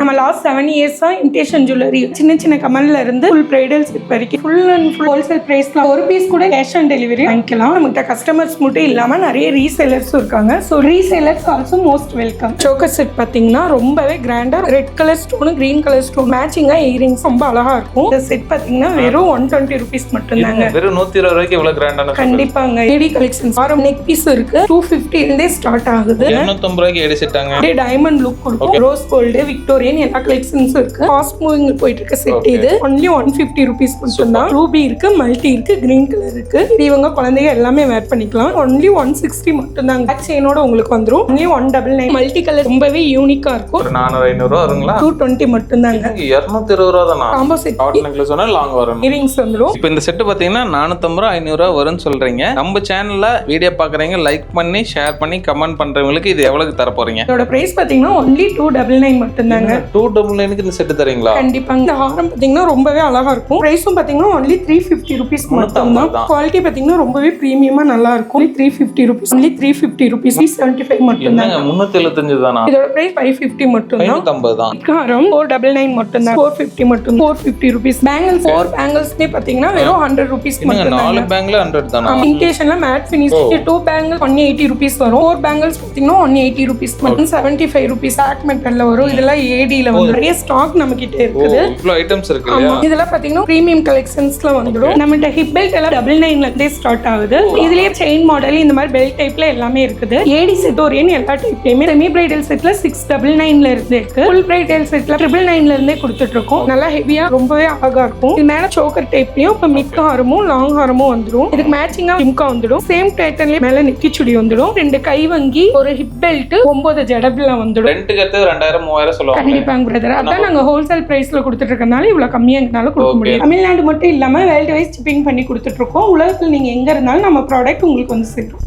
நம்ம லாஸ்ட் 7 இயர்ஸா imitation jewellery சின்ன சின்ன கமல்ல இருந்து ஃபுல் பிரைடல் செட் வரைக்கும் ஃபுல் அண்ட் ஃபுல் ஹோல்சேல் பிரைஸ்ல ஒரு பீஸ் கூட கேஷ் ஆன் டெலிவரி வாங்கிக்கலாம். நம்மகிட்ட கஸ்டமர்ஸ் மட்டும் இல்லாம நிறைய ரீசேலர்ஸும் இருக்காங்க. So resellers also most welcome. Choker set பாத்தீங்கன்னா ரொம்பவே கிராண்டா red colour stone green colour stone மேட்சிங்கா இயரிங்ஸ் ரொம்ப அழகா இருக்கும். இந்த செட் பாத்தீங்கன்னா வெறும் 120 rupees மட்டும் தாங்க. வெறும் 120 ரூபாய்க்கு இவ்வளவு கிராண்டான கண்டிப்பாங்க. ஏடி கலெக்ஷன்ஸ் ஆரம் நெக் பீஸ் இருக்கு 250 இருந்தே ஸ்டார்ட் ஆகுது. 250 ரூபாய்க்கு ஏடி செட்டாங்க. அப்படியே டைமண்ட் லுக் கொடுக்கும். ரோஸ் கோல்டு விக்டோரியன் எல்லா கலெக்ஷன்ஸ் இருக்கு. ஃபாஸ்ட் மூவிங் போயிட்டு இருக்க செட் இது only 150 rupees மட்டும் தான். ரூபி இருக்கு, மல்டி இருக்கு, கிரீன் கலர் இருக்கு. இவங்க குழந்தைங்க எல்லாமே வேர் பண்ணிக்கலாம். only 160 மட்டும் தான். பேக் செயினோட உங்களுக்கு வந்துரும். only 199. மல்டி கலர் ரொம்பவே யூனிக்கா இருக்கும். 400 500 ரூபாய் வருங்களா? 220 மட்டும் தாங்க. 220 ரூபாய் தானா? காம்போ செட் ஷார்ட் நெக்லஸ் ஒன்னு லாங் வரும். இயரிங்ஸ் வந்துரும். இப்போ இந்த செட் பாத்தீங்கன்னா 450 ரூபாய் 500 ரூபாய் வரும்னு சொல்றீங்க. நம்ம சேனல்ல வீடியோ பாக்குறீங்க, லைக் பண்ணி ஷேர் பண்ணி கமெண்ட் பண்றவங்களுக்கு இது எவ்வளவுக்கு தர போறீங்க? இதோட பிரைஸ் பாத்தீங்கன்னா only 299 மட்டும் தாங்க. 299க்கு இந்த செட் தரீங்களா? கண்டிப்பா. இந்த ஹாரம் பாத்தீங்கன்னா ரொம்பவே அழகா இருக்கும். பிரைஸும் பாத்தீங்கன்னா only 350 rupees மட்டும் தான். குவாலிட்டி பாத்தீங்கன்னா ரொம்பவே பிரீமியமா நல்லா இருக்கும். 350 rupees only 350 rupees 375 மட்டும் தான். 375 தானா? இதோட பிரைஸ் 550 மட்டும் தான். 550 தான். ஹாரம் 499 மட்டும் தான். 450 மட்டும். 450 rupees. பேங்கிள்ஸ் 4 பேங்கிள்ஸ்மே பாத்தீங்கன்னா வெறும் 100 rupees மட்டும் தான். 4 பேங்க்ல 100 தானா? இமிடேஷன்ல மேட் ஃபினிஷ் 2 பேங்கிள் 180 rupees வரும். 4 பேங்கிள்ஸ் பாத்தீங்கன்னா 180 rupees மட்டும். 75 rupees பேக் மெட்டல்ல வரும். இதெல்லாம் ஏடில வந்து நிறைய ஸ்டாக் நம்ம கிட்ட இருக்குது. இவ்ளோ ஐட்டம்ஸ் இருக்கு இல்லையா? இதெல்லாம் பாத்தீங்கன்னா பிரீமியம் கலெக்ஷன்ஸ்ல வந்துடும். நம்மகிட்ட ஹிப் பெல்ட் எல்லாம் 99 ல இருந்தே ஸ்டார்ட் ஆகுது. இதுலயே செயின் மாடல் இந்த மாதிரி பெல்ட் டைப்ல எல்லாமே இருக்குது. ஏடி செட் ஓரியன் எல்லா டைப்லயுமே செமி பிரைடல் செட்ல 699 ல இருந்து இருக்கு. ஃபுல் பிரைடல் செட்ல 999 ல இருந்தே கொடுத்துட்டு இருக்கோம். நல்லா ஹெவியா ரொம்பவே அழகா இருக்கும். இது மேல சோக்கர் டைப்லயும் இப்ப மிட் ஹாரமும் லாங் ஹாரமும் வந்துடும். இதுக்கு மேட்சிங்கா ஜிம்கா வந்துடும். சேம் டைட்டன்லயே மேல நெத்தி சுடி வந்துடும். 2 கை வங்கி ஒரு ஹிப் பெல்ட் 9 ஜடப்ல வந்துடும். ரெண்டுக்கு எடுத்து 2000 3000 சொல்லுவாங்க. கண்டிப்பாங்க பிரதர். அதான் நாங்க ஹோல்சேல் பிரைஸ்ல கொடுத்துட்டு இருக்கனால இவ்வளவு கம்மியா எங்கனால கொடுக்க முடியும். தமிழ்நாடு மட்டும் இல்லாம வேர்ல்ட் வைஸ் ஷிப்பிங் பண்ணி கொடுத்துட்டு இருக்கோம். உலகத்துல நீங்க எங்க இருந்தாலும் நம்ம ப்ராடக்ட் உங்களுக்கு வந்து சேரும்.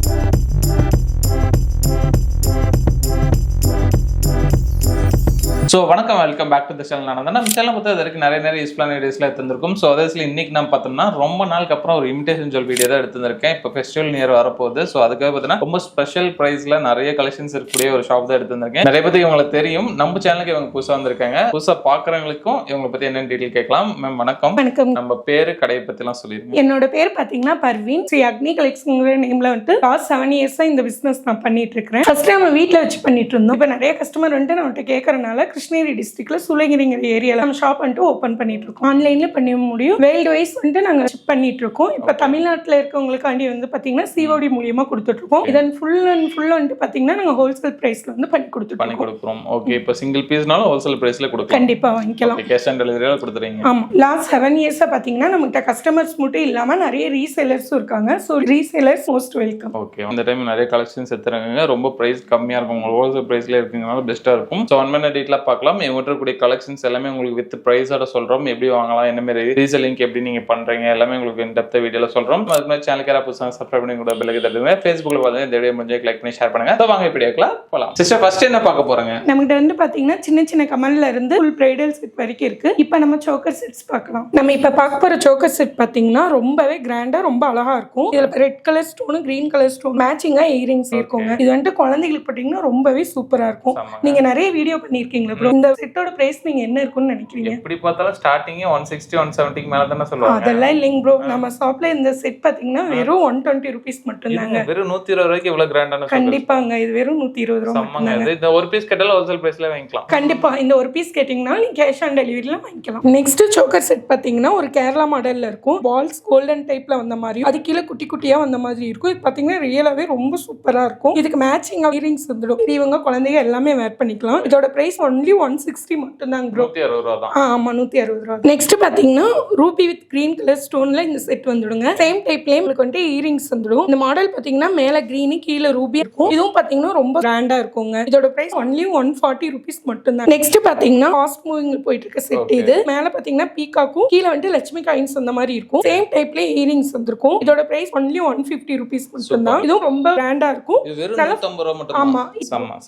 ஸோ வணக்கம், welcome back to the channel. நான் நம்ம சேனல் பொறுத்த வரைக்கும் நிறைய யூஸ்ஃபுல்லான வீடியோஸ்லாம் எடுத்துருக்கும். ஸோ அதில் இன்னைக்கு நம்ம பார்த்தோம்னா ரொம்ப நாளுக்கு அப்புறம் ஒரு இமிடேஷன் ஜுவல் வீடியோ தான் எடுத்துருக்கேன். இப்போ ஃபெஸ்டிவல் நியர் வரப்போகுது. ஸோ அதுக்காக பார்த்தீங்கன்னா ரொம்ப ஸ்பெஷல் ப்ரைஸில் நிறைய கலெக்ஷன்ஸ் இருக்கக்கூடிய ஒரு ஷாப் தான் எடுத்துருக்கேன். நிறைய பற்றி இவங்களுக்கு தெரியும். நம்ம சேனலுக்கு இவங்க புதுசாக வந்திருக்காங்க. புதுசாக பார்க்குறவங்களுக்கும் இவங்களை பற்றி என்னென்ன டீட்டெயில் கேட்கலாம். மேம் வணக்கம். வணக்கம். நம்ம பேரு கடையை பற்றிலாம் சொல்லிடுங்க. என்னோட பேர் பார்த்தீங்கன்னா பர்வீன். ஸ்ரீ அக்னி கலெக்ஷன்ங்கிற நேம்ல வந்துட்டு லாஸ்ட் 7 இயர்ஸா இந்த பிசினஸ் நான் பண்ணிட்டு இருக்கேன். ஃபர்ஸ்ட் நம்ம வீட்டில் வச்சு பண்ணிட்டு இருந்தோம். இப்போ நிறைய கஸ்டமர் வந்துட்டு நம்மகிட்ட கேட்கறதுனால கிருஷ்ணகிரி டிஸ்ட்ரிக்ட்ல சூளகிரிங்கிற ஏரியால நம்ம ஷாப் வந்துட்டு ஓப்பன் பண்ணிட்டு இருக்கோம். ஆன்லைன்ல பண்ண முடியும். வேர்ல்டு வைஸ் வந்துட்டு நாங்க ஷிப் பண்ணிட்டு இருக்கோம். இப்போ தமிழ்நாட்டில் இருக்கவங்களுக்காண்டி வந்து பாத்தீங்கன்னா சிஓடி மூலியமா கொடுத்துட்டு இருக்கோம். இதன் ஃபுல் அண்ட் ஃபுல் வந்துட்டு பாத்தீங்கன்னா நாங்க ஹோல்சேல் பிரைஸ்ல வந்து பண்ணி கொடுக்குறோம். ஓகே. இப்போ சிங்கிள் பீஸ்னாலும் ஹோல்சேல் பிரைஸ்ல கொடுக்கலாம். கண்டிப்பா வாங்கிக்கலாம். கேஷ் ஆன் டெலிவரியில கொடுத்துறீங்க. ஆமா. லாஸ்ட் 7 இயர்ஸா பாத்தீங்கன்னா நம்மகிட்ட கஸ்டமர்ஸ் மட்டும் இல்லாம நிறைய ரீசேலர்ஸும் இருக்காங்க. So resellers most welcome. Okay. இந்த டைம் நிறைய கலெக்ஷன்ஸ் எடுத்துறாங்க. ரொம்ப பிரைஸ் கம்மியா இருக்கும். உங்களுக்கு ஹோல்சேல் பிரைஸ்ல இருக்கீங்கனால பெஸ்ட்டா இருக்கும். ஸோ 1 minute டீட்டெயிலாக பார்க்கலாம். இவங்க கூடிய கலெக்ஷன்ஸ் எல்லாமே உங்களுக்கு வித் பிரைஸோட சொல்றோம். எப்படி வாங்கலாம், என்ன மாதிரி ரீசெல்லிங் எப்படி நீங்க பண்றீங்க எல்லாமே உங்களுக்கு இன் டெப்த் வீடியோல சொல்றோம். அதுக்கு முன்னாடி சேனலுக்கு யாராவது புதுசாக சப்ஸ்கிரைப் பண்ணி கூட பெல் ஐக்கன் தட்டுங்க. Facebookல பார்த்தீங்கன்னா இந்த வீடியோ முடிஞ்சா லைக் பண்ணி ஷேர் பண்ணுங்க. வாங்க வீடியோக்குலாம் போலாம். சிஸ்டர் ஃபர்ஸ்ட் என்ன பார்க்க போறீங்க? நம்மகிட்ட வந்து பாத்தீங்கன்னா சின்ன சின்ன கமல்ல இருந்து ஃபுல் பிரைடல் செட் வரைக்கும் இருக்கு. இப்போ நம்ம சோக்கர் செட்ஸ் பார்க்கலாம். நம்ம இப்போ பார்க்க போற சோக்கர் செட் பாத்தீங்கன்னா ரொம்பவே கிராண்டா ரொம்ப அழகா இருக்கும். இதுல red colour stone green colour stone மேட்சிங்கா இயரிங்ஸ் இருக்குங்க. இது வந்துட்டு குழந்தைகளுக்கு பாத்தீங்கன்னா ரொம்பவே சூப்பரா இருக்கும். நீங்க நிறைய வீடியோ பண்ணிருக்கீங்களா ப்ரோ? இந்த செட்டோட பிரைஸ் நீங்க என்ன இருக்கும்னு நினைக்கிறீங்க? எப்படி பார்த்தாலும் ஸ்டார்டிங் 160 170 மேல தான சொல்லுவாங்க. அதெல்லாம் இல்லைங்க ப்ரோ. நம்ம ஷாப்ல இந்த செட் பாத்தீங்கன்னா வெறும் 120 rupees மட்டும் தாங்க. வெறும் 120 ரூபாய்க்கு இவ்வளவு கிராண்டான செட். கண்டிப்பாங்க. இது வெறும் 120 ரூபாய் மட்டும் தாங்க. இந்த ஒரு பீஸ் கேட்டால ஹோல்சேல் பிரைஸ்ல வாங்கிக்கலாம். கண்டிப்பா. இந்த ஒரு பீஸ் கேட்டிங்கனா நீங்க கேஷ் ஆன் டெலிவரில வாங்கிக்கலாம். நெக்ஸ்ட் சோக்கர் செட் பாத்தீங்கன்னா ஒரு கேரளா மாடல்ல இருக்கும். பால்ஸ் கோல்டன் டைப்ல வந்த மாதிரி, அது கீழ குட்டி குட்டியா வந்த மாதிரி இருக்கும். இது பாத்தீங்கன்னா ரியலாவே ரொம்ப சூப்பரா இருக்கும். இதுக்கு மேட்சிங் இயரிங்ஸ் வந்துடும். இவங்க குழந்தைங்க எல்லாமே வேர் பண்ணிக்கலாம். இதோட பிரைஸ் only 160 மட்டும் தான் ப்ரோ. 160 ரூபாய் தான். ஆமா 160 ரூபாய். நெக்ஸ்ட் பாத்தீங்கன்னா ரூபி வித் கிரீன் கலர் ஸ்டோன்ல இந்த செட் வந்துடுங்க. சேம் டைப்லயே உங்களுக்கு வந்து இயரிங்ஸ் வந்துடும். இந்த மாடல் பாத்தீங்கன்னா மேல கிரீன் கீழ ரூபி இருக்கும். இதுவும் பாத்தீங்கன்னா ரொம்ப கிராண்டா இருக்குங்க. இதோட பிரைஸ் only 140 rupees மட்டும் தான். நெக்ஸ்ட் பாத்தீங்கன்னா ஃபாஸ்ட் மூவிங் போயிட்டு இருக்க செட் இது. மேல பாத்தீங்கன்னா பீகாக்கும் கீழ வந்து லட்சுமி காயின்ஸ் அந்த மாதிரி இருக்கும். சேம் டைப்லயே இயரிங்ஸ் வந்திருக்கும். இதோட பிரைஸ் only 150 rupees மட்டும் தான். இதுவும் ரொம்ப கிராண்டா இருக்கும். இது வெறும் 150 ரூபாய் மட்டும் தான். ஆமா.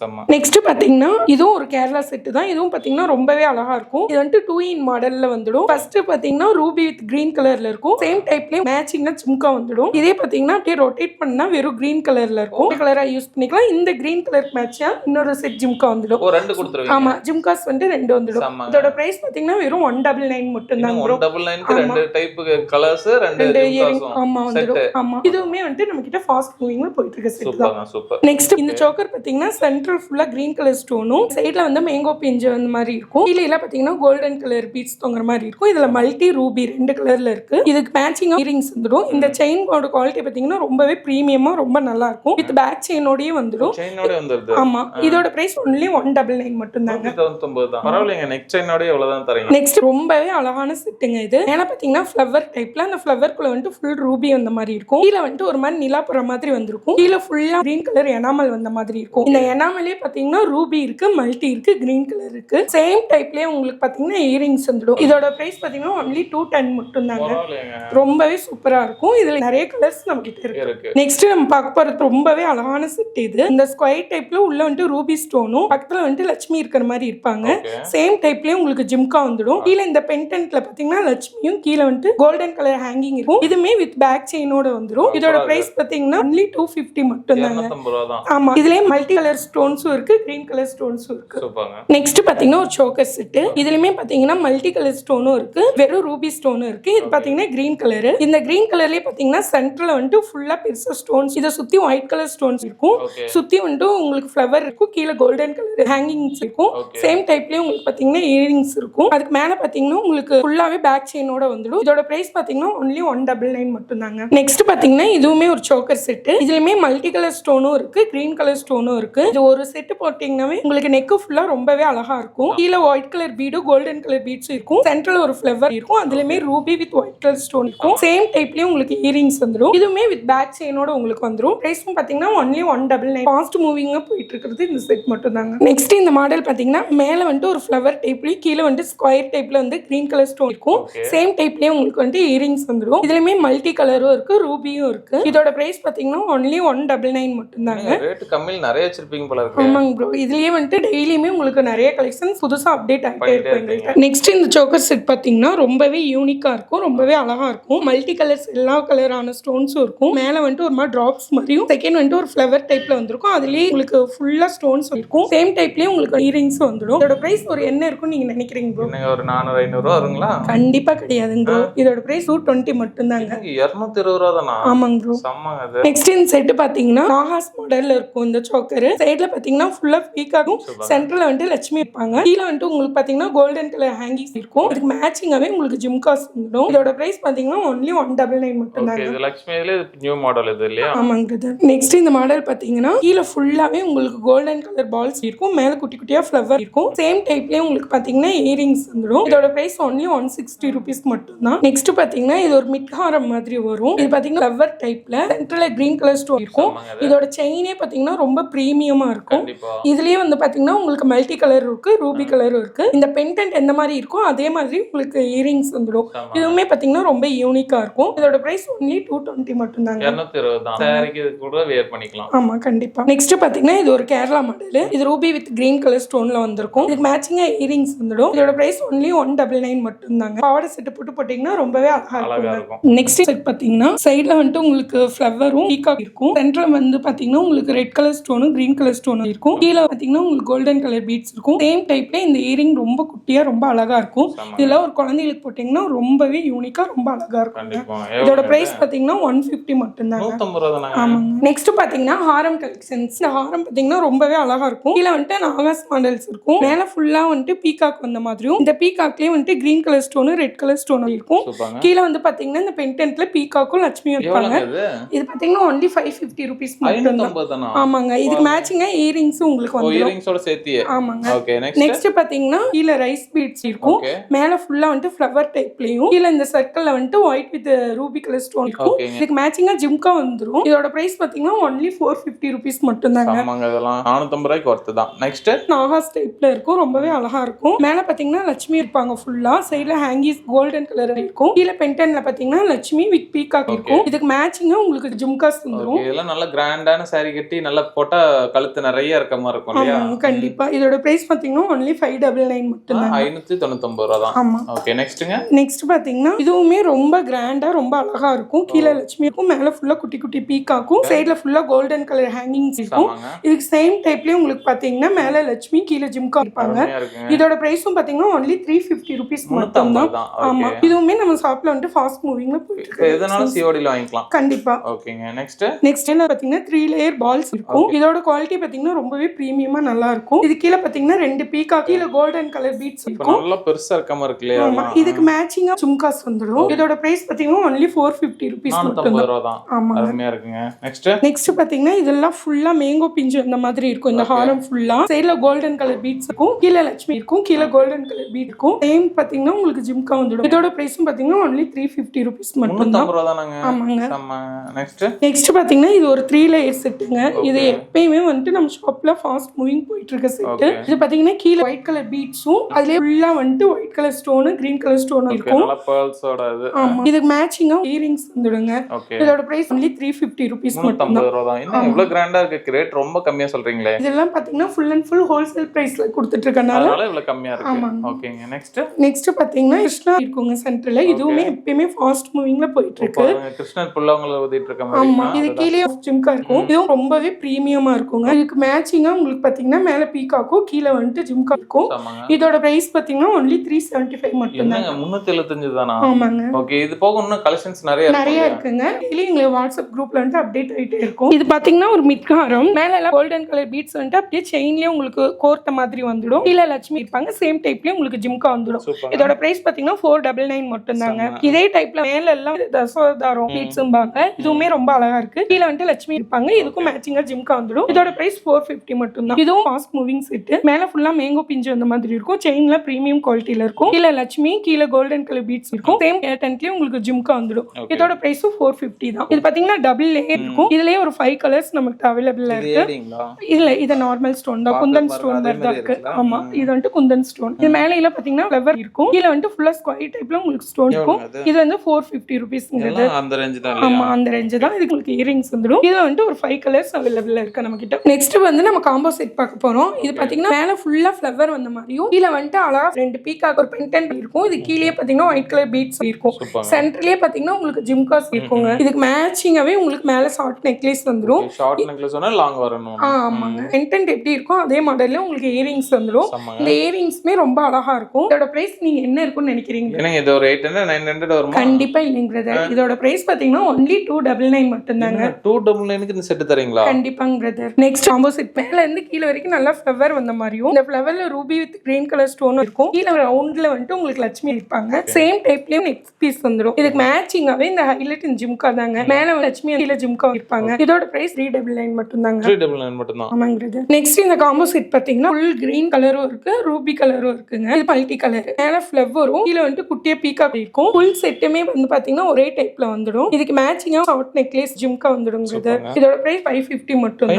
சம. நெக்ஸ்ட் பாத்தீங்கன்னா இதுவும் ஒரு கேரளா செட் செட்டு தான். இதுவும் பாத்தீங்கன்னா ரொம்பவே அழகா இருக்கும். இது வந்து 2 in மாடல்ல வந்துடும். ஃபர்ஸ்ட் பாத்தீங்கன்னா ரூபி வித் கிரீன் கலர்ல இருக்கும். சேம் டைப்லயே மேட்சிங்கா ஜிம்கா வந்துடும். இதே பாத்தீங்கன்னா அப்படியே ரொட்டேட் பண்ணா வெறும் கிரீன் கலர்ல இருக்கும். கலரா யூஸ் பண்ணிக்கலாம். இந்த கிரீன் கலர் மேட்சா இன்னொரு செட் ஜிம்கா வந்துடும். ரெண்டு கொடுத்துருவீங்க. ஆமா, ஜிம்காஸ் வந்து 2 வந்துடும். இதோட பிரைஸ் பாத்தீங்கன்னா வெறும் 199 மட்டும் தான் ப்ரோ. 199க்கு ரெண்டு டைப் கலர்ஸ், ரெண்டு ஜிம்காஸும். ஆமா வந்துடும். ஆமா, இதுவுமே வந்து நம்ம கிட்ட ஃபாஸ்ட் மூவிங்ல போயிட்டு இருக்க செட் தான். சூப்பர். நெக்ஸ்ட் இந்த சோக்கர் பாத்தீங்கன்னா சென்டர் ஃபுல்லா கிரீன் கலர் ஸ்டோனும், சைடுல வந்து மேங்கோ பிஞ்சு அந்த மாதிரி இருக்கும். கீழ எல்லாம் பாத்தீங்கன்னா கோல்டன் கலர் பீட்ஸ் தொங்குற மாதிரி இருக்கும். இதுல மல்டி ரூபி 2 கலர்ல இருக்கு. இதுக்கு மேட்சிங்கா இயரிங்ஸ் வந்துடும். இந்த செயினோட குவாலிட்டி பாத்தீங்கன்னா ரொம்பவே பிரீமியமா ரொம்ப நல்லா இருக்கும். வித் பேக் செயினோடயே வந்துடும். செயினோட வந்துருது. ஆமா, இதோட பிரைஸ் only 199 மட்டும் தாங்க. 199 தான். பரவாயில்லைங்க. நெக் செயினோட எவ்வளவு தான் தரீங்க? நெக்ஸ்ட் ரொம்பவே அழகான செட்டுங்க இது. ஏன்னா பாத்தீங்கன்னா ஃப்ளவர் டைப்ல அந்த ஃப்ளவர்க்குள்ள வந்து ஃபுல் ரூபி வந்த மாதிரி இருக்கும். கீழ வந்து ஒரு மாதிரி நிலாப்புற மாதிரி வந்திருக்கும். கீழ ஃபுல்லா கிரீன் கலர் எனாமல் வந்த மாதிரி இருக்கும். இந்த எனாமலே பாத்தீங்கன்னா ரூபி இருக்கு, மல்டி இருக்கு, கிரீன் கலர் இருக்கு. சேம் டைப்லயே உங்களுக்கு பாத்தீங்கன்னா இயரிங்ஸ் வந்துடும். இதோட பிரைஸ் பாத்தீங்கன்னா only 210 மட்டும் தாங்க. ரொம்பவே சூப்பரா இருக்கும். இதுல நிறைய கலர்ஸ் நம்ம கிட்ட இருக்கு. நெக்ஸ்ட் நம்ம பார்க்க போறது ரொம்பவே அழகான செட் இது. இந்த ஸ்கொயர் டைப்ல உள்ள வந்து ரூபி ஸ்டோனும் பக்கத்துல வந்து லட்சுமி இருக்கிற மாதிரி இருப்பாங்க. சேம் டைப்லயே உங்களுக்கு ஜிம்கா வந்துடும். கீழ இந்த பெண்டன்ட்ல பாத்தீங்கன்னா லட்சுமியும் கீழ வந்து கோல்டன் கலர் ஹேங்கிங் இருக்கும். இதுமே வித் பேக் செயினோட வந்துடும். இதோட பிரைஸ் பாத்தீங்கன்னா only 250 மட்டும் தாங்க. ஆமா, இதுலயே மல்டி கலர் ஸ்டோன்ஸும் இருக்கு, கிரீன் கலர் ஸ்டோன்ஸும் இருக்கு. நெக்ஸ்ட் பாத்தீங்கன்னா ஒரு சோக்கர் செட். இதுலயுமே பாத்தீங்கன்னா மல்டி கலர் ஸ்டோனும் இருக்கு, வெறும் ரூபி ஸ்டோனும் இருக்கு. இது பாத்தீங்கன்னா கிரீன் கலர். இந்த கிரீன் கலர்லயே பாத்தீங்கன்னா சென்டர்ல வந்து ஃபுல்லா பெருசா ஸ்டோன்ஸ், இத சுத்தி ஒயிட் கலர் ஸ்டோன்ஸ் இருக்கும். சுத்தி வந்து உங்களுக்கு ஃப்ளவர் இருக்கும். கீழ கோல்டன் கலர் ஹேங்கிங்ஸ் இருக்கும். சேம் டைப்லயே உங்களுக்கு பாத்தீங்கன்னா இயரிங்ஸ் இருக்கும். அதுக்கு மேல பாத்தீங்கன்னா உங்களுக்கு ஃபுல்லாவே பேக் செயினோட வந்துடும். இதோட பிரைஸ் பாத்தீங்கன்னா only 199 மட்டும் தாங்க. நெக்ஸ்ட் பாத்தீங்கன்னா இதுவுமே ஒரு சோக்கர் செட். இதுலயுமே மல்டி கலர் ஸ்டோனும் இருக்கு, கிரீன் கலர் ஸ்டோனும் இருக்கு. இது ஒரு செட் போட்டீங்கன்னாவே உங்களுக்கு நெக் ஃபுல்லா ரொம்பவே அழகா இருக்கும். கீழ ஒயிட் கலர் பீடும் கோல்டன் கலர் பீட்ஸ் இருக்கும். சென்டர்ல ஒரு ஃப்ளவர் இருக்கும். அதுலயுமே ruby with white colour stone இருக்கும். சேம் டைப்லயே உங்களுக்கு இயரிங்ஸ் வந்துடும். இதுவுமே வித் பேக் செயினோட உங்களுக்கு வந்துடும். பிரைஸும் பாத்தீங்கன்னா only 199. ஃபாஸ்ட் மூவிங்கா போயிட்டு இருக்கிறது இந்த செட் மட்டும் தாங்க. நெக்ஸ்ட் இந்த மாடல் பாத்தீங்கன்னா மேல வந்து ஒரு ஃப்ளவர் டைப்லயும் கீழ வந்து ஸ்கொயர் டைப்ல வந்து கிரீன் கலர் ஸ்டோன் இருக்கும். சேம் டைப்லயே உங்களுக்கு வந்து இயரிங்ஸ் வந்துடும். இதுலயுமே மல்டி கலரும் இருக்கு, ரூபியும் இருக்கு. இதோட பிரைஸ் பாத்தீங்கன்னா only 199 மட்டும் தாங்க. ரேட் கம்மில நிறைய வச்சிருப்பீங்க போல இருக்கு. ஆமாங்க ப்ரோ, இதுலயே வந்து டெய்லியுமே உங்களுக்கு நிறைய கலெக்ஷன்ஸ் புதுசா அப்டேட் ஆயிட்டே இருக்கும். நெக்ஸ்ட் இந்த சோக்கர் செட் பாத்தீங்கன்னா ரொம்பவே யூனிக்கா இருக்கும், ரொம்பவே அழகா இருக்கும். மல்டி கலர்ஸ் எல்லா கலரான ஸ்டோன்ஸும் இருக்கும். மேல வந்து ஒரு மாதிரி டிராப்ஸ் மாதிரியும், செகண்ட் வந்து ஒரு ஃப்ளவர் டைப்ல வந்திருக்கும். அதுலயே உங்களுக்கு ஃபுல்லா ஸ்டோன்ஸ் இருக்கும். சேம் டைப்லயே உங்களுக்கு இயரிங்ஸ் வந்துடும். இதோட பிரைஸ் ஒரு என்ன இருக்கும் நீங்க நினைக்கிறீங்க ப்ரோ? ஒரு 400-500 ரூபா வருங்களா? கண்டிப்பா கிடையாதுங்க ப்ரோ. இதோட பிரைஸ் 220 மட்டும் தாங்க. 220 ரூபா தானா? ஆமாங்க ப்ரோ. நெக்ஸ்ட் இந்த செட் பாத்தீங்கன்னா நாகாஸ் மாடல்ல இருக்கும். இந்த சோக்கர் சைடுல பாத்தீங்கன்னா ஃபுல்லா பீகாக்கும், சென்டர்ல வந்து லட்சுமி இருப்பாங்க. கீழ வந்து உங்களுக்கு பாத்தீங்கன்னா கோல்டன் கலர் ஹேங்கிங்ஸ் இருக்கும். இதுக்கு மேட்சிங்காவே உங்களுக்கு ஜிம்காஸ் வந்துடும். இதோட பிரைஸ் பாத்தீங்கன்னா only 199 மட்டும் தாங்க. இது லட்சுமியிலே நியூ மாடல் இது இல்லையா? ஆமாங்க பிரதர். நெக்ஸ்ட் இந்த மாடல் பாத்தீங்கன்னா கீழ ஃபுல்லாவே உங்களுக்கு கோல்டன் கலர் பால்ஸ் இருக்கும். மேல குட்டி குட்டியா ஃப்ளவர் இருக்கும். சேம் டைப்லயே உங்களுக்கு பாத்தீங்கன்னா இயரிங்ஸ் வந்துடும். இதோட பிரைஸ் only 160 rupees மட்டும் தான். நெக்ஸ்ட் பாத்தீங்கன்னா இது ஒரு மிட் ஹாரம் மாதிரி வரும். இது பாத்தீங்கன்னா ஃப்ளவர் டைப்ல சென்டர்ல கிரீன் கலர் ஸ்டோன் இருக்கும். இதோட செயினே பாத்தீங்கன்னா ரொம்ப பிரீமியமா இருக்கும். இதுலயே வந்து பாத்தீங்கன்னா உங்களுக்கு மல்டி கலர் இருக்கு, ரூபி கலரும் இருக்கு. இந்த பெண்டன்ட் எந்த மாதிரி இருக்கோ அதே மாதிரி உங்களுக்கு இயரிங்ஸ் வந்துடும். இதுவுமே பாத்தீங்கன்னா ரொம்ப யூனிக்கா இருக்கும். இதோட பிரைஸ் only 220 மட்டும் தாங்க. 220 தான். சாரிக்கு கூட வேர் பண்ணிக்கலாம். ஆமா கண்டிப்பா. நெக்ஸ்ட் பாத்தீங்கன்னா இது ஒரு கேரளா மாடல். இது ரூபி வித் கிரீன் கலர் ஸ்டோன்ல வந்திருக்கும். இதுக்கு மேட்சிங்கா இயரிங்ஸ் வந்துடும். இதோட பிரைஸ் only 199 மட்டும் தாங்க. பாவாடை செட் போட்டு போட்டீங்கன்னா ரொம்பவே அழகா இருக்கும். நெக்ஸ்ட் செட் பாத்தீங்கன்னா சைடுல வந்து உங்களுக்கு ஃப்ளவரும் பீகாக் இருக்கும். சென்டர்ல வந்து பாத்தீங்கன்னா உங்களுக்கு ரெட் கலர் ஸ்டோனும் கிரீன் கலர் ஸ்டோனும் இருக்கும். கீழ பாத்தீங்கன்னா உங்களுக்கு கோல்டன் கலர் பீட்ஸ் இருக்கும். சேம் டைப்ல இந்த இயரிங் ரொம்ப குட்டியா ரொம்ப அழகா இருக்கும். இதுல ஒரு குழந்தைகளுக்கு போட்டீங்கன்னா ரொம்பவே யூனிக்கா ரொம்ப அழகா இருக்கும். இதோட பிரைஸ் பாத்தீங்கன்னா 150 மட்டும் தாங்க. 150 தானா? ஆமாங்க. நெக்ஸ்ட் பாத்தீங்கன்னா ஹாரம் கலெக்ஷன்ஸ். இந்த ஹாரம் பாத்தீங்கன்னா ரொம்பவே அழகா இருக்கும். கீழ வந்து நாகாஸ் மாடல்ஸ் இருக்கும். மேல ஃபுல்லா வந்து பீகாக் வந்த மாதிரியும், இந்த பீகாக்லயே வந்து green colour stone red colour stone இருக்கும். கீழ வந்து பாத்தீங்கன்னா இந்த பெண்டன்ட்ல பீகாக்கும் லட்சுமியும் இருப்பாங்க. இது பாத்தீங்கன்னா only 550 rupees மட்டும் தான். ஆமாங்க. இதுக்கு மேட்சிங்கா இயரிங்ஸ் உங்களுக்கு வந்துரும். இயரிங்ஸோட சேர்த்து. ஆமாங்க. ஓகே. நெக்ஸ்ட் பாத்தீங்கன்னா கீழ ரைஸ் பீட்ஸ் இருக்கும். மேல ஃபுல்லா வந்து ஃப்ளவர் டைப்லயும், கீழ இந்த சர்க்கிள்ல வந்து white with Ruby colour stone இருக்கும். இதுக்கு மேட்சிங்கா ஜிம்கா வந்துரும். இதோட பிரைஸ் பாத்தீங்கன்னா only 450 rupees மட்டும் தாங்க. ஆமாங்க. இதெல்லாம் 450 ரூபாய்க்கு வர்த்து தான். நெக்ஸ்ட் நாகாஸ் டைப்ல இருக்கும். ரொம்பவே அழகா இருக்கும். மேல பாத்தீங்கன்னா லட்சுமி இருப்பாங்க ஃபுல்லா. சைடுல ஹேங்கிஸ் கோல்டன் கலர் இருக்கும். கீழ பெண்டன்ட்ல பாத்தீங்கன்னா லட்சுமி வித் பீகாக் இருக்கும். இதுக்கு மேட்சிங்கா உங்களுக்கு ஜிம்காஸ் வந்துரும். இதெல்லாம் நல்ல கிராண்டான saree கட்டி நல்ல போட்டா கழுத்து நிறைய இருக்க மாதிரி இருக்கும் இல்லையா? கண்டிப்பா. இதோட பிரைஸ் பிரைஸ் பாத்தீங்கன்னா ஒன்லி 599 மட்டும் தான். 599 ரூபா தான். ஆமா. ஓகே நெக்ஸ்ட்ங்க. நெக்ஸ்ட் பாத்தீங்கன்னா இதுவுமே ரொம்ப கிராண்டா ரொம்ப அழகா இருக்கும். கீழ லட்சுமி இருக்கும், மேல ஃபுல்லா குட்டி குட்டி பீகாக்கும், சைடுல ஃபுல்லா கோல்டன் கலர் ஹேங்கிங்ஸ் இருக்கும். இதுக்கு சேம் டைப்லயே உங்களுக்கு பாத்தீங்கன்னா மேல லட்சுமி கீழ ஜிம்கா இருப்பாங்க. இதோட பிரைஸும் பாத்தீங்கன்னா ஒன்லி 350 ரூபீஸ் மட்டும் தான். ஆமா. இதுவுமே நம்ம ஷாப்ல வந்து ஃபாஸ்ட் மூவிங்ல போயிட்டு இருக்கு. எதனால COD ல வாங்கிக்கலாம். கண்டிப்பா. ஓகேங்க நெக்ஸ்ட் என்ன பாத்தீங்கன்னா 3 லேயர் பால்ஸ் இருக்கும். இதோட குவாலிட்டி பாத்தீங்கன்னா ரொம்பவே பிரீமியமா நல்லா இருக்கும். இது கீழ பாத்தீங்கன்னா 2 பீகா கீழ கோல்டன் கலர் பீட்ஸ் இருக்கும். நல்லா பெருசா இருக்கமா இருக்கு இல்லையா. ஆமா. இதுக்கு மேட்சிங்கா ஜும்காஸ் வந்துரும். இதோட பிரைஸ் பாத்தீங்கன்னா ஒன்லி 450 ரூபீஸ் மட்டும் தான். ஆமா. அருமையா இருக்குங்க. நெக்ஸ்ட் பாத்தீங்கன்னா இதெல்லாம் ஃபுல்லா மேங்கோ பிஞ்சு அந்த மாதிரி இருக்கும். இந்த ஹாரம் ஃபுல்லா சைடுல கோல்டன் கலர் பீட்ஸ் இருக்கும், கீழ லட்சுமி இருக்கும், கீழ கோல்டன் கலர் பீட் இருக்கும். சேம் பாத்தீங்கன்னா உங்களுக்கு ஜிம்கா வந்துடும். இதோட பிரைஸும் பாத்தீங்கன்னா ஒன்லி 350 ரூபீஸ் மட்டும் தான். ஆமாங்க. நெக்ஸ்ட் பாத்தீங்கன்னா இது ஒரு 3 லேயர் செட்டுங்க. இது எப்பயுமே வந்து நம்ம ஷாப்ல ஃபாஸ்ட் மூவிங் போயிட்டு இருக்க செட். இது பாத்தீங்கன்னா கீழ ஒயிட் கலர் பீட்ஸும் அதுலயே ஃபுல்லா வந்து white colour stone, green colour stone இருக்கும். ஆமா. இதுக்கு மேட்சிங்கா இயரிங்ஸ் வந்துடுங்க. இதோட பிரைஸ் ஒன்லி 350 ரூபீஸ் மட்டும் தான். என்ன இவ்வளவு கிராண்டா இருக்கு, ரேட் ரொம்ப கம்மியா சொல்றீங்களே. இதெல்லாம் பாத்தீங்கன்னா ஃபுல் அண்ட் ஃபுல் ஹோல்சேல் பிரைஸ்ல கொடுத்துட்டு இருக்கனால இவ்வளவு கம்மியா இருக்கு. ஓகேங்க நெக்ஸ்ட் பாத்தீங்கன்னா கிருஷ்ணா இருக்குங்க சென்டர்ல. இதுவுமே எப்பயுமே ஃபாஸ்ட் மூவிங்ல போயிட்டு இருக்கு. கிருஷ்ணர் புல்லவங்கள ஊதிட்டு இருக்க மாதிரி. ஆமா. இது கீழே ஜிம்கா இருக்கும். இதுவும் ரொம்பவே பிரீமியமா இருக்குங்க. இதுக்கு மேட்சிங்கா உங்களுக்கு பாத்தீங்கன்னா மேல பீகாக்கும் கீழ வந்துட்டு ஜிம்கா இருக்கும். இதோட பிரைஸ் பாத்தீங்கன்னா ஒன்லி 375 மட்டும் தான். 375 தானா? ஆமாங்க. ஓகே. இது போக இன்னும் கலெக்ஷன்ஸ் நிறைய இருக்குங்க. டெய்லி எங்க வாட்ஸ்அப் குரூப்ல வந்து அப்டேட் ஆயிட்டே இருக்கும். இது பாத்தீங்கன்னா ஒரு மிட்காரம், மேல எல்லாம் கோல்டன் கலர் பீட்ஸ் வந்து அப்படியே செயின்லயே உங்களுக்கு கோர்த்த மாதிரி வந்துடும். கீழ லட்சுமி இருப்பாங்க, சேம் டைப்லயே உங்களுக்கு ஜிம்கா வந்துடும். இதோட பிரைஸ் பாத்தீங்கன்னா 499 மட்டும் தாங்க. இதே டைப்ல மேல எல்லாம் தசோதாரம் பீட்ஸ்ம்பாங்க. இதுவுமே ரொம்ப அழகா இருக்கு. கீழ வந்து லட்சுமி இருப்பாங்க, இதுக்கும் மேட்சிங்கா ஜிம்கா வந்துடும். இதோட பிரைஸ் 450 மட்டும் தான். இதுவும் ஃபாஸ்ட் மூவிங் செட். மேல ஃபுல்லா மேங்கோ பிஞ்சு அந்த மாதிரி இருக்கும். செயின்ல பிரீமியம் குவாலிட்டில இருக்கும். கீழ லட்சுமி கீழ கோல்டன் கலர் பீட்ஸ் இருக்கும். சேம் பேட்டர்ன்லயே உங்களுக்கு ஜிம்கா வந்துடும். இதோட பிரைஸும் 450 தான். இது பாத்தீங்கன்னா டபுள் லேயர் இருக்கும். இதுலயே ஒரு 5 கலர்ஸ் நமக்கு அவைலபிளா இருக்கு. இல்ல இது நார்மல் ஸ்டோன் தான், குந்தன் ஸ்டோன் மாதிரி தான் இருக்கு. ஆமா. இது வந்து குந்தன் ஸ்டோன். இது மேல இல்ல பாத்தீங்கன்னா ஃப்ளவர் இருக்கும். கீழ வந்து ஃபுல்லா ஸ்கொயர் டைப்ல உங்களுக்கு ஸ்டோன் இருக்கும். இது வந்து 450 ரூபீஸ்ங்கிறது. அந்த ரேஞ்ச் தான். ஆமா அந்த ரேஞ்ச் தான். இதுக்கு உங்களுக்கு இயரிங்ஸ் வந்துடும். இது வந்து ஒரு 5 கலர்ஸ் அவைலபிளா இருக்கு நம்ம கிட்ட. நெக்ஸ்ட் வந்து நம்ம காம்போ செட் பார்க்க போறோம். இது பாத்தீங்கன்னா மேல ஃபுல்லா ஃப்ளவர் வந்த மாதிரியும் கீழ வந்து அழகா 2 பீகாக் ஒரு பெண்டன்ட் இருக்கும். இது கீழே பாத்தீங்கன்னா ஒயிட் கலர் பீட்ஸ் இருக்கும். சென்டர்லயே பாத்தீங்கன்னா உங்களுக்கு ஜிம்காஸ் இருக்குங்க. இதுக்கு மேட்சிங்காவே உங்களுக்கு மேல ஷார்ட் நெக்லஸ் வந்துடும். ஷார்ட் நெக்லஸ் வேணா லாங் வரணும். ஆமாங்க. பெண்டன்ட் எப்படி இருக்கும் அதே மாடல்ல உங்களுக்கு இயரிங்ஸ் வந்துடும். இந்த இயரிங்ஸ்மே ரொம்ப அழகா இருக்கும். இதோட பிரைஸ் நீங்க என்ன இருக்கும்னு நினைக்கிறீங்க? எனக்கு இது ஒரு 800 900 வருமா? கண்டிப்பா இல்லைங்க பிரதர். இதோட பிரைஸ் பாத்தீங்கன்னா ஒன்லி 299 மட்டும் தாங்க. 299க்கு இந்த செட் தரீங்களா? கண்டிப்பாங்க பிரதர். நெக்ஸ்ட் காம்போ செட் மேல இருந்து கீழ வரைக்கும் நல்லா ஃப்ளவர் வந்த மாதிரியும் இந்த ஃப்ளவர்ல ruby with green colour stone இருக்கும். கீழ ரவுண்ட்ல வந்து உங்களுக்கு லட்சுமி இருப்பாங்க. சேம் டைப்லயே நெக்ஸ்ட் பீஸ் வந்துடும். இதுக்கு மேட்சிங்காவே இந்த ஹைலைட் ஜிம்கா தாங்க. மேல லட்சுமி கீழ ஜிம்கா இருப்பாங்க. இதோட பிரைஸ் 399 மட்டும் தாங்க. 399 மட்டும் தான். ஆமாங்க பிரதர். நெக்ஸ்ட் இந்த காம்போ செட் பாத்தீங்கன்னா ஃபுல் கிரீன் கலரும் இருக்கு, ரூபி கலரும் இருக்குங்க. இது மல்டி கலர். மேல ஃப்ளவரும் கீழ வந்து குட்டியா பீகாக் இருக்கும். ஃபுல் செட்டுமே வந்து பாத்தீங்கன்னா ஒரே டைப்ல வந்துடும். இதுக்கு மேட்சிங்கா ஷார்ட் நெக்லஸ் ஜிம்கா வந்துடும் பிரதர். இதோட பிரைஸ் 550 மட்டும்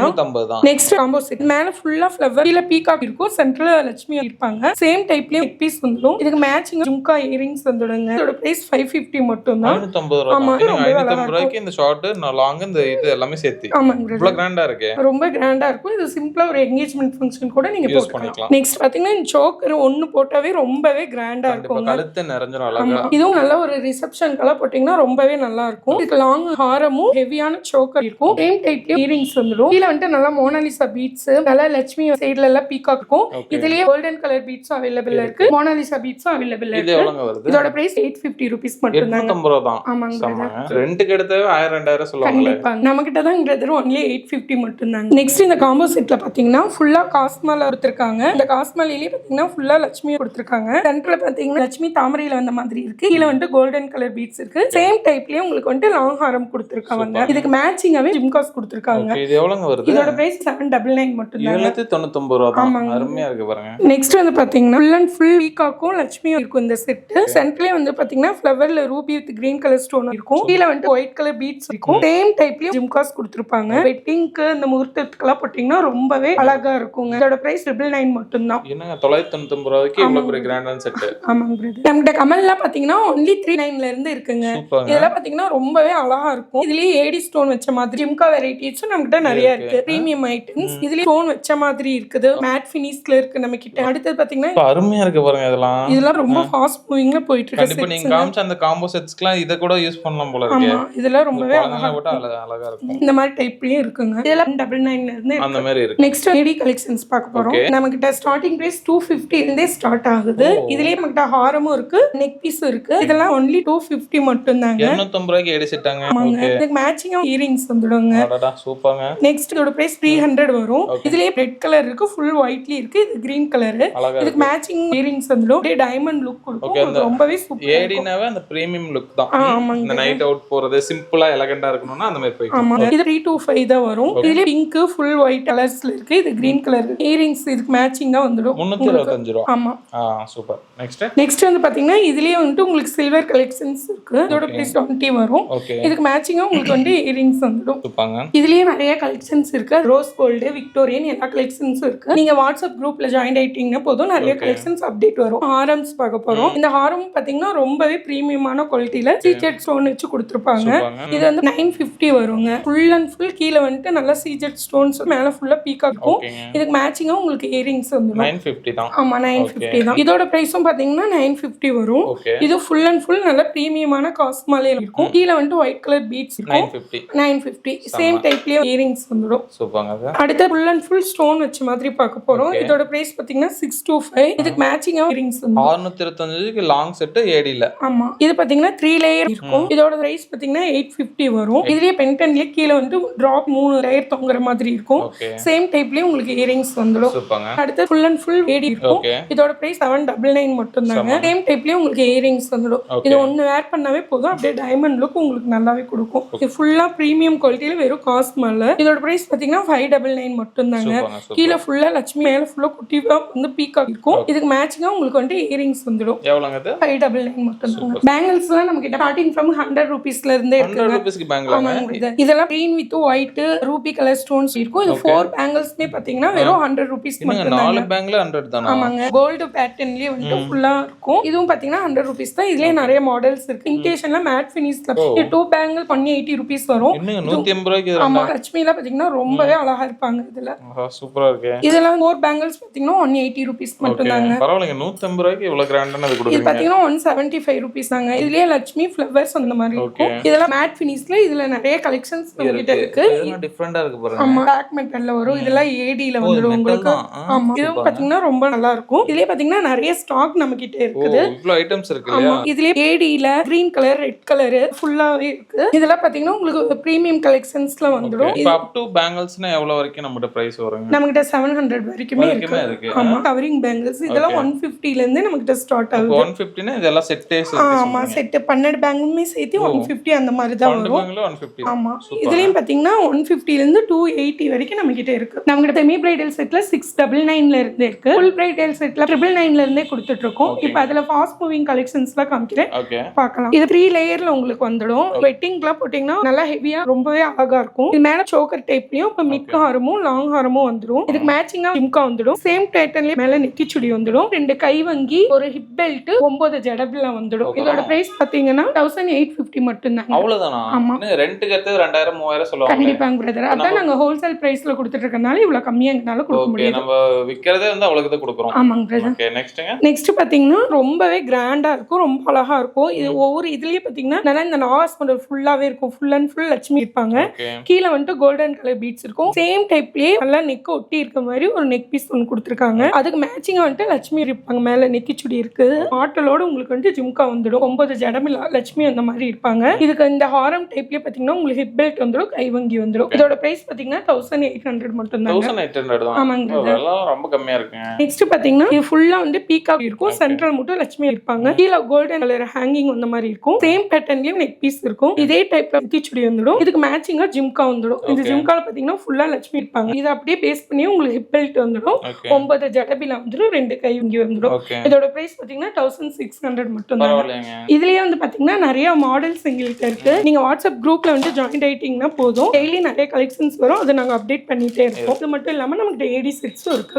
தான். நெக்ஸ்ட் காம்போ செட் மேல ஃபுல்லா ஃப்ளவர் கீழ பீகாக் இருக்கும், சென்டர்ல லட்சுமி இருப்பாங்க. சேம் டைப்லயே நெக் பீஸ் வந்துடும். இதுக்கு மேட்சிங்கா ஜிம்கா இயரிங்ஸ் வந்துடுங்க. இதோட பிரைஸ் 550 மட்டும் தான். 550 ரூபாய். ஆமா 550 ரூபாய்க்கு இந்த ஷார்ட் லாங் இந்த இது எல்லாமே சேர்த்து. ஆமாங்க பிரதர். ரொம்ப கிராண்டா இருக்கு. ரொம்ப கிராண்டா இருக்கும். இது சிம்பிளா ஒரு என்கேஜ்மென்ட் ஃபங்க்ஷன் கூட நீங்க போட்டுக்கலாம். நெக்ஸ்ட் பாத்தீங்கன்னா இந்த சோக்கர் ஒன்னு போட்டாவே ரொம்பவே கிராண்டா இருக்கும். கழுத்து நிறைஞ்சிரும் அழகா. இதுவும் நல்ல ஒரு ரிசப்ஷன்க்கெல்லாம் போட்டீங்கன்னா ரொம்பவே நல்லா இருக்கும். இதுக்கு லாங் ஹாரமும் ஹெவியான சோக்கர் இருக்கும். சேம் டைப்ல இயரிங்ஸ் வந்துடும். கீழ வந்து நல்லா மோனாலிசா பீட்ஸ், நல்லா லட்சுமி சைடுல எல்லாம் பீகாக் இருக்கும். இதுலயே கோல்டன் கலர் பீட்ஸ் அவைலபிள் இருக்கு, மோனாலிசா பீட்ஸ் அவைலபிள் இருக்கு. இதோட பிரைஸ் 850 ரூபீஸ் மட்டும் தான். 850 ரூபாய் தான். ஆமாங்க. ரெண்டுக்கு எடுத்தவே 1000 2000 சொல்லுவாங்க. கண்டிப்பா நம்ம கிட்ட தான் இங்கறது ஒன்லி 850 மட்டும் தான். நெக்ஸ்ட் இந்த காம்போ செட்ல பாத்தீங்கன்னா ஃபுல்லா காஸ்மால கொடுத்திருக்காங்க. இந்த காஸ்மாலிலே பாத்தீங்கன்னா ஃபுல்லா லட்சுமி கொடுத்திருக்காங்க. சென்டர்ல பாத்தீங்கன்னா லட்சுமி தாமரையில வந்த மாதிரி இருக்கு. கீழ வந்து கோல்டன் கலர் பீட்ஸ் இருக்கு. சேம் டைப்லயே உங்களுக்கு வந்து லாங் ஹாரம் கொடுத்திருக்காங்க. இதுக்கு மேட்சிங்காவே ஜிம்காஸ் கொடுத்திருக்காங்க. இது எவ்வளவுங்க வருது? இதோட பிரைஸ் 799 மட்டும் தான். 799 ரூபாய் தான். அருமையா இருக்கு பாருங்க. நெக்ஸ்ட் வந்து பாத்தீங்கன்னா ஃபுல் அண்ட் ஃபுல் பீகாக்கும் லட்சுமியும் இருக்கும் இந்த செட். சென்டர்லயே வந்து பாத்தீங்கன்னா ஃப்ளவர்ல ruby with green colour stone இருக்கும். கீழ வந்து ஒயிட் கலர் பீட்ஸ் இருக்கும். சேம் டைப்லயே ஜிம்காஸ் கொடுத்திருப்பாங்க. வெட்டிங்க்கு இந்த முகூர்த்தத்துக்குலாம் போட்டீங்கன்னா ரொம்பவே அழகா இருக்குங்க. இதோட பிரைஸ் 999 மட்டும் தான். என்னங்க 999 ரூபாய்க்கு இவ்வளவு பெரிய கிராண்டான செட். ஆமாங்க பிரதர். நம்ம கமல்லாம் பாத்தீங்கன்னா only 39ல இருந்து இருக்குங்க. இதெல்லாம் பாத்தீங்கன்னா ரொம்பவே அழகா இருக்கும். இதுலயே ஏடி ஸ்டோன் வச்ச மாதிரி ஜிம்கா வெரைட்டிஸ் நம்ம கிட்ட நிறைய இருக்கு. பிரீமியம் ஐட்டம்ஸ் இதுலயே ஸ்டோன் வச்ச மாதிரி இருக்குது. மேட் மேட் ஃபினிஷ்ல இருக்கு நம்ம கிட்ட. அடுத்து பாத்தீங்கன்னா அருமையா இருக்கு பாருங்க. இதெல்லாம் ரொம்ப ஃபாஸ்ட் மூவிங்ல போயிட்டு இருக்கு. கண்டிப்பா நீங்க காமிச்ச அந்த காம்போ செட்ஸ்க்குலாம் இத கூட யூஸ் பண்ணலாம் போல இருக்கு. ஆமா, இதெல்லாம் ரொம்பவே அழகா இருக்கும். இந்த மாதிரி டைப்லயும் இருக்குங்க. இதெல்லாம் 99ல இருந்து அந்த மாதிரி இருக்கு. நெக்ஸ்ட் ஏடி கலெக்ஷன்ஸ் பார்க்க போறோம். நம்ம கிட்ட ஸ்டார்டிங் பிரைஸ் 250 இருந்தே ஸ்டார்ட் ஆகுது. இதுலயே நம்ம கிட்ட ஹாரமும் இருக்கு, நெக் பீஸும் இருக்கு. இதெல்லாம் only 250 மட்டும் தாங்க. 250 ரூபாய்க்கு ஏடி செட்டாங்க. ஓகே, இதுக்கு மேட்சிங்கா இயரிங்ஸ் வந்துடுங்க. அடடா சூப்பர்ங்க. நெக்ஸ்ட் இதோட பிரைஸ் 300 வரும். இதுலயே ரெட் கலர் இருக்கு, ஃபுல் ஒயிட்லி இருக்கு, இது கிரீன் கலர். இதுக்கு மேட்சிங் இயரிங்ஸ் வந்துடும். அப்படியே டைமண்ட் லுக் கொடுக்கும். ரொம்பவே சூப்பர். ஏடினாவே அந்த பிரீமியம் லுக் தான். இந்த நைட் அவுட் போறது சிம்பிளா எலகண்டா இருக்கணும்னா அந்த மாதிரி போய். ஆமா, இது 325 தான் வரும். இதுல பிங்க் ஃபுல் ஒயிட் கலர்ஸ்ல இருக்கு, இது கிரீன் கலர். இயரிங்ஸ் இதுக்கு மேட்சிங்கா வந்துடும். 325 ரூபாய். ஆமா, சூப்பர். நெக்ஸ்ட் வந்து பாத்தீங்கன்னா இதுலயே வந்து உங்களுக்கு சில்வர் கலெக்ஷன்ஸ் இருக்கு. இதோட பிரைஸ் 20 வரும். இதுக்கு மேட்சிங்கா உங்களுக்கு வந்து இயரிங்ஸ் வந்துடும். சூப்பர்ங்க. இதுலயே நிறைய கலெக்ஷன்ஸ் இருக்கு. ரோஸ் கோல்டு, விக்டோரியன் எல்லா கலெக்ஷன்ஸும் இருக்கு. நீங்க வாட்ஸ்அப் குரூப்ல ஜாயின் ஆயிட்டீங்கன்னா போதும், நிறைய கலெக்ஷன்ஸ் அப்டேட் வரும். ஹாரம்ஸ் பார்க்க போறோம். இந்த ஹாரம் பாத்தீங்கன்னா ரொம்பவே பிரீமியமான குவாலிட்டில சீஜெட் ஸ்டோன் வச்சு கொடுத்திருப்பாங்க. இது வந்து 950 வருங்க. ஃபுல் அண்ட் ஃபுல் கீழ வந்து நல்லா சீஜெட் ஸ்டோன்ஸ், மேல ஃபுல்லா பீகாக் இருக்கும். இதுக்கு மேட்சிங்கா உங்களுக்கு இயரிங்ஸ் வந்துடும். 950 தான். ஆமா, 950 தான். இதோட பிரைஸும் பாத்தீங்கன்னா 950 வரும். இது ஃபுல் அண்ட் ஃபுல் நல்ல பிரீமியமான காஸ்மாலே இருக்கும். கீழ வந்து ஒயிட் கலர் பீட்ஸ் இருக்கும். 950 சேம் டைப்லயே இயரிங்ஸ் வந்துடும். சூப்பர்ங்க. அடுத்து ஃபுல் அண்ட் ஃபுல் ஸ்டோன் வச்ச மாதிரி பார்க்க போறோம். இதோட பிரைஸ் பாத்தீங்கன்னா 625. இதுக்கு மேட்சிங்கா இயரிங்ஸ் வந்து 625க்கு லாங் செட் ஏடில. ஆமா, இது பாத்தீங்கன்னா 3 லேயர் இருக்கும். இதோட பிரைஸ் பாத்தீங்கன்னா 850 வரும். இதுலயே பென்டன்லயே கீழ வந்து டிராப் 3 லேயர் தொங்குற மாதிரி இருக்கும். சேம் டைப்லயே உங்களுக்கு இயரிங்ஸ் வந்துடும். அடுத்து ஃபுல் அண்ட் ஃபுல் ஏடி இருக்கும். இதோட பிரைஸ் 799 மட்டும் தாங்க. சேம் டைப்லயே உங்களுக்கு இயரிங்ஸ் வந்துடும். இது ஒன்னு வேர் பண்ணாவே போதும், அப்படியே டைமண்ட் லுக் உங்களுக்கு நல்லாவே கொடுக்கும். இது ஃபுல்லா பிரீமியம் குவாலிட்டில வெறும் காஸ்ட் மேல. இதோட பிரைஸ் பாத்தீங்கன்னா 599 மட்டும் தாங்க. கீழ ஃபுல்லா லட்சுமி, மேல ஃபுல்லா குட்டிவா வந்து பீகாக் இருக்கும். இதுக்கு மேட்சிங்கா உங்களுக்கு வந்து இயரிங்ஸ் வந்துடும். எவ்வளவுங்க இது? 599 மட்டும் தாங்க. பேங்கிள்ஸ்லாம் நம்ம கிட்ட ஸ்டார்டிங் ஃப்ரம் 100 ரூபீஸ்ல இருந்தே இருக்கு. 100 ரூபீஸ்க்கு பேங்கிள். இதெல்லாம் green with white Ruby colour stones இருக்கும். இது 4 பேங்கிள்ஸ்மே பாத்தீங்கன்னா வெறும் 100 ரூபீஸ் மட்டும் தான். 4 பேங்கிள் 100 தானா? ஆமாங்க, கோல்ட் பேட்டர்ன்லயே வந்து ஃபுல்லா இருக்கும். இதுவும் பாத்தீங்கன்னா 100 ரூபீஸ் தான். இதுலயே நிறைய மாடல்ஸ் இருக்கு. இமிடேஷன்ல மேட் ஃபினிஷ்ல 2 பேங்கிள் 180 ரூபீஸ் வரும். இன்னும் 180 ரூபாய்க்கு. ஆமா, லட்சுமில பாத்தீங்கன்னா ரொம்பவே அழகா இருப்பாங்க இதுல. சூப்பரா இருக்கு. இதெல்லாம் 4 பேங்கிள்ஸ் பாத்தீங்கன்னா 180 ரூபீஸ் மட்டும் தாங்க. பரவாயில்லைங்க, 150 ரூபாய்க்கு இவ்வளவு கிராண்டான இது கொடுக்குறீங்க. இது பாத்தீங்கன்னா 175 ரூபீஸ் தாங்க. இதுலயே லட்சுமி ஃப்ளவர்ஸ் அந்த மாதிரி இருக்கும். இதெல்லாம் மேட் ஃபினிஷ்ல இதுல நிறைய கலெக்ஷன்ஸ் நம்மகிட்ட இருக்கு. இதெல்லாம் டிஃபரண்டா இருக்கு பாருங்க. ஆமா, பிளாக் மெட்டல்ல வரும். இதெல்லாம் ஏடில வந்துரும் உங்களுக்கு. ஆமா, இது பாத்தீங்கன்னா ரொம்ப நல்லா இருக்கும். இதுலயே பாத்தீங்கன்னா நிறைய ஸ்டாக் நம்ம கிட்ட இருக்குது. இவ்ளோ ஐட்டம்ஸ் இருக்கு இல்லையா? ஆமா, இதுலயே ஏடில கிரீன் கலர், ரெட் கலர் ஃபுல்லாவே இருக்கு. இதெல்லாம் பாத்தீங்கன்னா உங்களுக்கு பிரீமியம் கலெக்ஷன்ஸ்ல வந்துரும். இப்போ அப் டு பேங்கிள்ஸ்னா எவ்வளவு வரைக்கும் நம்மட்ட பிரைஸ் வருங்க? நம்ம கிட்ட 700 வரைக்குமே இருக்கு. ஆமா, கவரிங் பேங்கிள்ஸ் இதெல்லாம் 150 ல இருந்து நம்ம கிட்ட ஸ்டார்ட் ஆகுது. 150 னா இதெல்லாம் செட்டே சேர்த்து. ஆமா, செட் 12 பேங்கிளுமே சேர்த்து 150 அந்த மாதிரி தான் வரும். 150. ஆமா, இதுலயும் பாத்தீங்கன்னா 150 ல இருந்து 280 வரைக்கும் நம்ம கிட்ட இருக்கு. நம்ம கிட்ட செமி பிரைடல் செட்ல 699 ல இருந்து இருக்கு. ஃபுல் பிரைடல் செட்ல 999 ல இருந்தே கொடுத்துட்டு இருக்கோம். இப்போ அதுல ஃபாஸ்ட் மூவிங் கலெக்ஷன்ஸ்லாம் காமிக்கிறேன், பார்க்கலாம். இது 3 லேயர்ல உங்களுக்கு வந்துடும். வெட்டிங்லாம் போட்டீங்கன்னா நல்லா ஹெவியா ரொம்பவே அழகா இருக்கும். இது மேல சோக்கர் டைப்லயும் இப்ப மிட் ஹாரமும் லாங் ஹாரமும் வந்துடும். இதுக்கு மேட்சிங்கா ஜிம்கா வந்துடும். சேம் பேட்டர்ன்லயே மேல நெத்திச்சுடி வந்துடும். 2 கை வங்கி, ஒரு ஹிப் பெல்ட், 9 ஜடபில வந்துடும். இதோட பிரைஸ் பாத்தீங்கன்னா 1850 மட்டும் தான். அவ்வளவுதானா? ஆமா, ரெண்டுக்கு எடுத்து 2000 3000 சொல்லுவாங்க. கண்டிப்பாங்க பிரதர். அதான் நாங்க ஹோல்சேல் பிரைஸ்ல கொடுத்துட்டு இருக்கறனால இவ்வளவு கம்மியாங்கனால கொடுக்க முடியும். நம்ம விக்கிறதே வந்து அவ்வளவுக்கு தான் கொடுக்குறோம். ஆமாங்க பிரதர். ஓகே, நெக்ஸ்ட் பாத்தீங்கன்னா ரொம்பவே கிராண்டா இருக்கும், ரொம்ப அழகா இருக்கும். இது ஒவ்வொரு இதுலயே பாத்தீங்கன்னா நல்லா இந்த நாஸ் மாடல் ஃபுல்லாவே இருக்கும். ஃபுல் அண்ட் ஃபுல் லட்சுமி இருப்பாங்க. கீழ வந்து கோல்டன் கலர் பீட்ஸ் இருக்கும். சேம் டைப்லயே நல்லா நெக் ஒட்டி இருக்க மாதிரி ஒரு நெக் பீஸ் ஒன்னு கொடுத்திருக்காங்க. அதுக்கு மேட்சிங்கா வந்து லட்சுமி இருப்பாங்க. மேல நெத்திச்சுடி இருக்கு. ஆட்டலோட உங்களுக்கு வந்து ஜிம்கா வந்துடும். 9 ஜடமில் லட்சுமி அந்த மாதிரி இருப்பாங்க. இதுக்கு இந்த ஹாரம் டைப்லயே பாத்தீங்கன்னா உங்களுக்கு ஹிப் பெல்ட் வந்துடும், கை வங்கி வந்துடும். இதோட பிரைஸ் பாத்தீங்கன்னா 1800 மட்டும் தான். 1800 தான். ஆமாங்க, அதெல்லாம் ரொம்ப கம்மியா இருக்கு. நெக்ஸ்ட் பாத்தீங்கன்னா இது ஃபுல்லா வந்து பீகாக் இருக்கும். சென்ட்ரல் மட்டும் லட்சுமி இருப்பாங்க. கீழ கோல்டன் கலர் ஹேங்கிங் அந்த மாதிரி இருக்கும். சேம் பேட்டர்ன்லயும் நெக் பீஸ் இருக்கும். இதே டைப்ல நெத்திச்சுடி வந்துடும். இதுக்கு மேட்சிங்கா ஜிம்கா வந்துடும். இந்த ஜிம்கால பாத்தீங்கன்னா ஃபுல்லா லட்சுமி இருப்பாங்க. இத அப்படியே பேஸ் பண்ணி உங்களுக்கு ஹிப் பெல்ட் வந்துடும். 9 ஜடபில வந்துடும். 2 கை வங்கி வந்துடும். இதோட பிரைஸ் பாத்தீங்கன்னா 1600 மட்டும் தான். இதுலயே வந்து பாத்தீங்கன்னா நிறைய மாடல்ஸ் எங்ககிட்ட இருக்கு. நீங்க வாட்ஸ்அப் குரூப்ல வந்து ஜாயின் ஆயிட்டீங்கன்னா போதும், டெய்லி நிறைய கலெக்ஷன்ஸ் வரும். அதை நாங்க அப்டேட் பண்ணிட்டே இருக்கோம். இது மட்டும் இல்லாம நமக்கு ஏடி செட்ஸும் இருக்கு.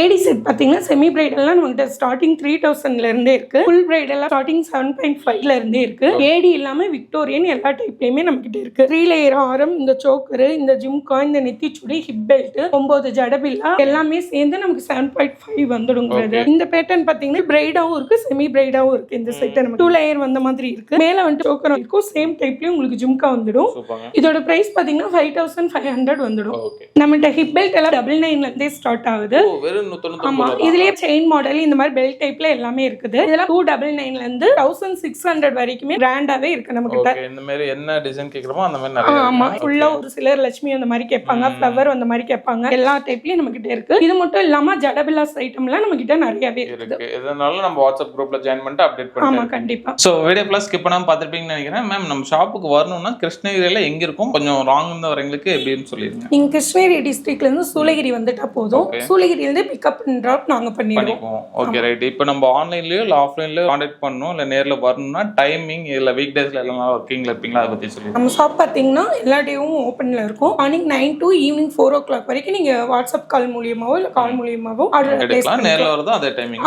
ஏடி செட் பாத்தீங்கன்னா செமி பிரைடல்லாம் நமக்கு ஸ்டார்டிங் 3000 ல இருந்தே இருக்கு. ஃபுல் பிரைடல்லாம் ஸ்டார்டிங் 7.5 ல இருந்தே இருக்கு. ஏடி இல்லாம விக்டோரியன் எல்லா டைப்லயுமே நம்ம கிட்ட இருக்கு. 3 லேயர் ஆரம், இந்த சோக்கர், இந்த ஜிம்கா, இந்த நெத்திச்சுடி, ஹிப் பெல்ட், 9 ஜடபில்லா எல்லா எல்லாமே சேர்ந்து நமக்கு 7.5 வந்துடுங்கிறது. இந்த பேட்டர்ன் பாத்தீங்கன்னா பிரைடாவும் இருக்கு, செமி பிரைடாவும் இருக்கு. இந்த செட் நமக்கு 2 லேயர் வந்த மாதிரி இருக்கு. மேல வந்து சோக்கர் இருக்கும், சேம் டைப்லயும் உங்களுக்கு ஜும்கா வந்துடும். இதோட பிரைஸ் பாத்தீங்கன்னா 5500 வந்துடும். நம்மகிட்ட ஹிப் பெல்ட் எல்லாம் 99 ல இருந்தே ஸ்டார்ட் ஆகுது. ஆமா, இதுலயே செயின் மாடல் இந்த மாதிரி பெல்ட் டைப்ல எல்லாமே இருக்குது. இதெல்லாம் 299 ல இருந்து 1600 வரைக்குமே பிராண்டாவே இருக்கு நம்ம கிட்ட. இந்த மாதிரி என்ன டிசைன் கேக்குறோமோ அந்த மாதிரி நிறைய. ஆமா, ஃபுல்லா ஒரு சிலர் லட்சுமி அந்த மாதிரி கேட்பாங்க, ஃப்ளவர் அந்த மாதிரி கேட்பாங்க. எல்லா டைப்லயும் நம்ம கிட்ட இருக்கு. இது மட்டும் இல்லாம ஜடபிலாஸ் ஐட்டம்லாம் நம்ம கிட்ட நிறையவே இருக்கு. இதனால நம்ம வாட்ஸ்அப் குரூப்ல ஜாயின் பண்ணிட்டு அப்டேட் பண்ணுவோம். ஆமா, கண்டிப்பா. சோ வீடியோ பிளஸ் ஸ்கிப் பண்ணாம பாத்துப்பீங்கன்னு நினைக்கிறேன். மேம் நம்ம ஷாப்புக்கு வரணும்னா கிருஷ்ணகிரியில எங்க இருக்கும், கொஞ்சம் ராங் இருந்து வரவங்களுக்கு எப்படின்னு சொல்லிருங்க. நீங்க கிருஷ்ணகிரி டிஸ்ட்ரிக்ட்ல இருந்து சூளகிரி வந்துட்டா போதும். சூளகிரியில இருந்து பிக்கப் அண்ட் டிராப் நாங்க பண்ணிடுவோம். Okay right. இப்போ நம்ம ஆன்லைன்லயோ இல்ல ஆஃப்லைன்லயோ கான்டாக்ட் பண்ணனும் இல்ல நேர்ல வரணும்னா டைமிங் இல்ல வீக் டேஸ்ல எல்லாம் வர்க்கிங்ல இருப்பீங்களா, அதை பத்தி சொல்லுங்க. நம்ம ஷாப் பாத்தீங்கன்னா எல்லா டேவும் ஓபன்ல இருக்கும். மார்னிங் 9 to ஈவினிங் 4 o'clock வரைக்கும் நீங்க வாட்ஸ்அப் கால் மூலமாவோ இல்ல கால் மூலமாவோ ஆர்டர் பிளேஸ் பண்ணலாம். நேர்ல வரதோ அதே டைமிங்.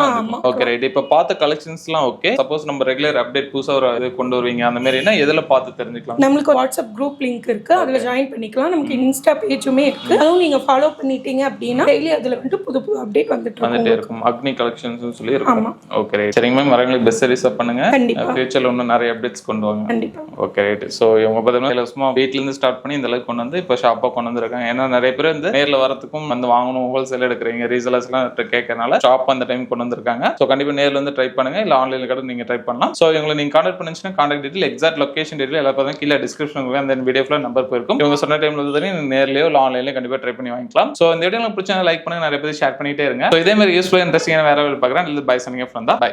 Okay right. இப்போ பார்த்த கலெக்ஷன்ஸ்லாம் ஓகே. சப்போஸ் நம்ம ரெகுலர் அப்டேட் புதுசா ஒரு இது கொண்டு வருவீங்க அந்த மாதிரினா எதுல பார்த்து தெரிஞ்சுக்கலாம்? நமக்கு வாட்ஸ்அப் குரூப் லிங்க் இருக்கு, அதுல ஜாயின் பண்ணிக்கலாம். நமக்கு இன்ஸ்டா பேஜுமே இருக்கு, அதுவும் நீங்க ஃபாலோ பண்ணிட்டீங்க அப்படின்னா டெய்லி அதுல வந்து புது புது அப்டேட் வந்துட்டே இருக்கும். அக்னி கலெக்ஷன்ஸ் சொல்லி இருக்கும். Okay right. சரிங்க மேம், வரவங்களுக்கு பெஸ்ட் சர்வீஸ் பண்ணுங்க. ஃபியூச்சர்ல இன்னும் நிறைய அப்டேட்ஸ் கொண்டு வாங்க. கண்டிப்பா. Okay right. சோ இவங்க பார்த்தீங்கன்னா சும்மா வீட்ல இருந்து ஸ்டார்ட் பண்ணி இந்த அளவுக்கு கொண்டு வந்து இப்போ ஷாப்பா கொண்டு வந்திருக்காங்க. ஏன்னா நிறைய பேர் வந்து நேர்ல வரதுக்கும் வந்து வாங்கணும், ஹோல்சேல் எடுக்கிறீங்க, ரீசேலர்ஸ் எல்லாம் கேட்கறனால ஷாப் அந்த டைம் கொண்டு வந்திருக்காங்க. சோ கண்டிப்பா நேர்ல வந்து ட்ரை பண்ணுங்க, இல்ல ஆன்லைன்ல கூட நீங்க ட்ரை பண்ணலாம். சோ இவங்களை நீங்க கான்டாக்ட் பண்ணுச்சுன்னா contact detail, exact location detail எல்லாம் பார்த்தா கீழே டிஸ்கிரிப்ஷனுக்கு அந்த வீடியோ ஃபுல்லா நம்பர் போயிருக்கும். இவங்க சொன்ன டைம்ல வந்து நேர்லயோ இல்ல ஆன்லைன்லயோ கண்டிப்பா ட்ரை பண்ணி வாங்கிக்கலாம். சோ இந்த வீடியோ உங்களுக்கு பிடிச்சா லைக் பண்ணுங்க, நிறைய பேர் ஷேர் பண்ணிட்டே இருங்க. சோ இதே மாதிரி யூஸ்ஃபுல் இன்ட்ரெஸ்டிங்கான வேற பார்க்குறேன். பை சனிங் ஃப்ரம் தான். பை.